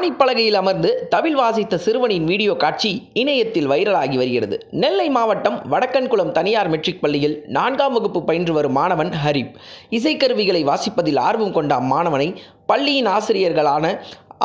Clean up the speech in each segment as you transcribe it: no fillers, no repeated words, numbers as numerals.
ஆணிப்பலகையில் அமர்ந்து தவில் வாசித்த சிறுவனின் வீடியோ காட்சி இணையத்தில் வைரலாகி வருகிறது. நெல்லை மாவட்டம் வடக்கன்குளம் தனியார் மெட்ரிக் பள்ளியில் 4ஆம் வகுப்பு பயின்று வரும் மாணவன் ஹரிப் இசைக்கருவிகளை வாசிப்பதில் ஆர்வம் கொண்ட அம்மாணவனை பள்ளியின் ஆசிரியர்களான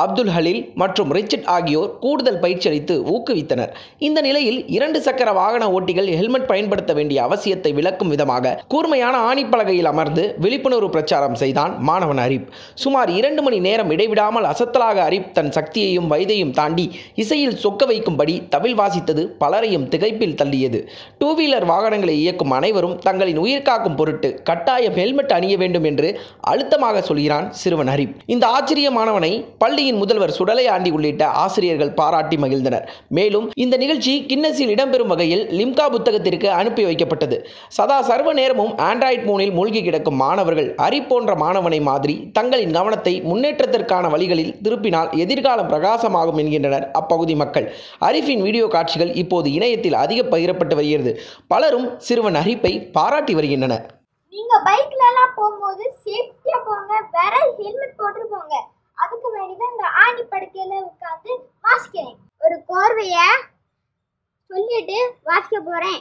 அப்துல் ஹலீல் மற்றும் ரிச்சர்ட் ஆகியோர் கூடுதல் பயிற்சி அளித்து ஊக்குவித்தனர். இந்த நிலையில் 2 சக்கர வாகன ஓட்டிகள் ஹெல்மெட் பயன்படுத்த வேண்டிய அவசியத்தை விளக்கும் விதமாக கூர்மையான ஆணிப்பலகையில் அமர்ந்து விழிப்புணர்வு பிரச்சாரம் செய்தான் மாணவன் ஹரிப். சுமார் 2 மணி நேரம் இடைவிடாமல் அசத்தலாக ஹரிப் தன் சக்தியையும் வயதையும் தாண்டி இசையில் சொக்க வைக்கும்படி தவில் வாசித்தது பலரையும் திகைப்பில் தள்ளியது. 2 வீலர் வாகனங்களை இயக்கும் அனைவரும் தங்களின் உயிர் காக்கும் பொருட்டு கட்டாயம் ஹெல்மெட் அணிய வேண்டும் என்று அழுத்தமாக சொல்கிறான் சிறுவன் ஹரிப். இந்த ஆச்சரிய மாணவனை பள்ளி முதல்வர் சுடலை ஆண்டி உள்ளிட்ட ஆசிரியர்கள் பாராட்டி மகிழ்ந்தனர். மேலும் இந்த நிகழ்ச்சி கின்னஸில் இடம்பெறும் வகையில் லிம்கா புத்தகத்திற்கு அனுப்பி வைக்கப்பட்டது. சதா சர்வ நேரமும் ஆண்ட்ராய்டு போனில் மூழ்கி கிடக்கும் மாணவர்கள் ஹரிப் போன்ற மாணவனை மாதிரி தங்களின் கவனத்தை முன்னேற்றத்திற்கான வழிகளில் திருப்பினால் எதிர்காலம் பிரகாசமாகும் என்கின்றனர் அப்பகுதி மக்கள். ஹரிப்பின் வீடியோ காட்சிகள் இப்போது இணையத்தில் அதிக பகிரப்பட்டு வருகிறது. பலரும் சிறுவன் ஹரிப்பை பாராட்டி வருகின்றனர். நீங்க பைக்ல எல்லாம் போகும்போது சேஃப்டியா போங்க, வேற ஹெல்மெட் போட்டு போங்க. அதுக்கு வேண்டிதான் இந்த ஆணி படுக்கையில உட்காந்து வாசிக்கிறேன். ஒரு கோர்வைய சொல்லிட்டு வாசிக்க போறேன்.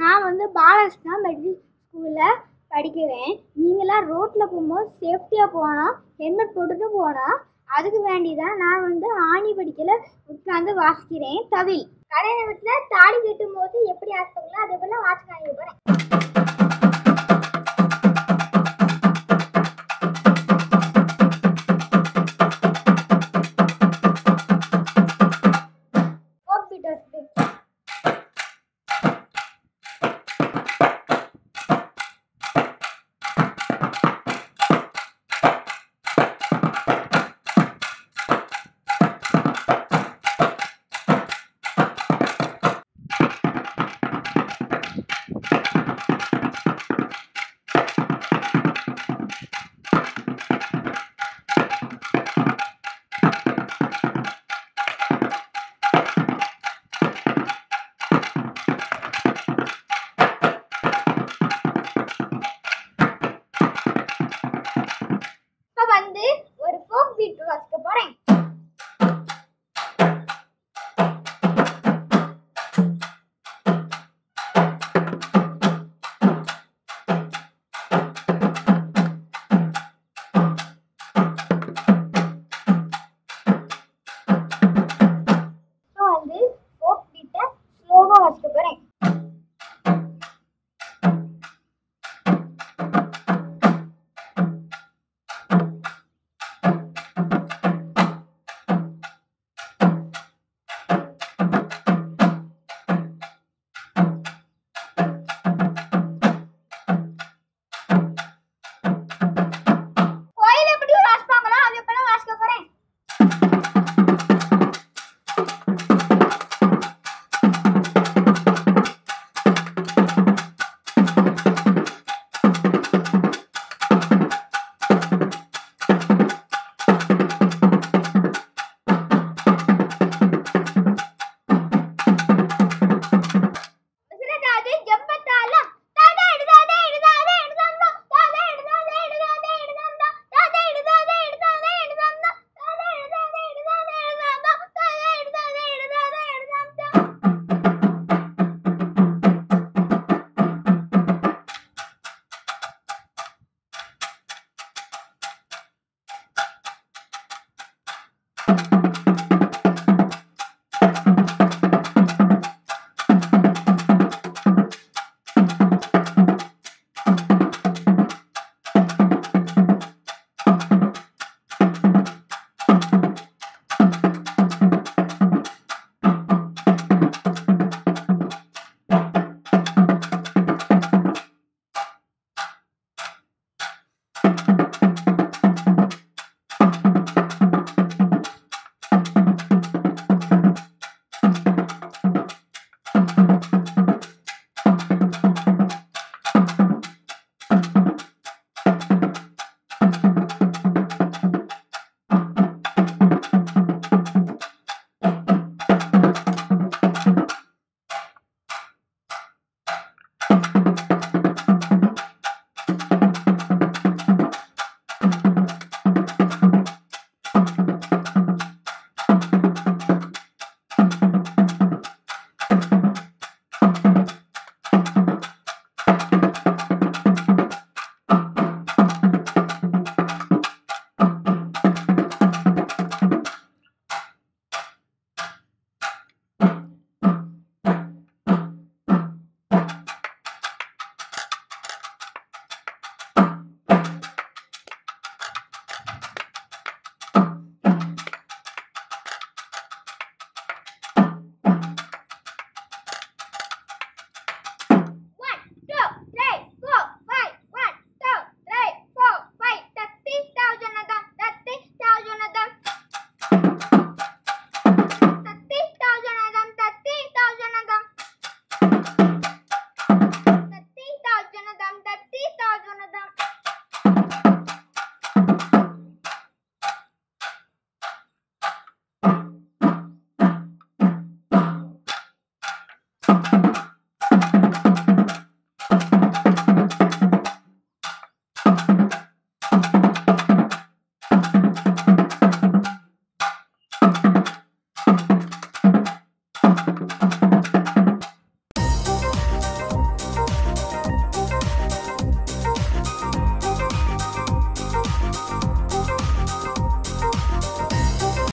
நான் வந்து பாலகிருஷ்ணா மெட்ரிக் ஸ்கூலில் படிக்கிறேன். நீங்களாம் ரோட்டில் போகும்போது சேஃப்டியாக போனோம், ஹெல்மெட் போட்டுட்டு போனோம். அதுக்கு வேண்டி தான் நான் வந்து ஆணி படிக்கையில் உட்காந்து வாசிக்கிறேன் தவில். கல்யாண வீட்டில் தாலி கட்டும் போது எப்படி வாசிப்பாங்களோ அதே போல் வாசிக்க போகிறேன்.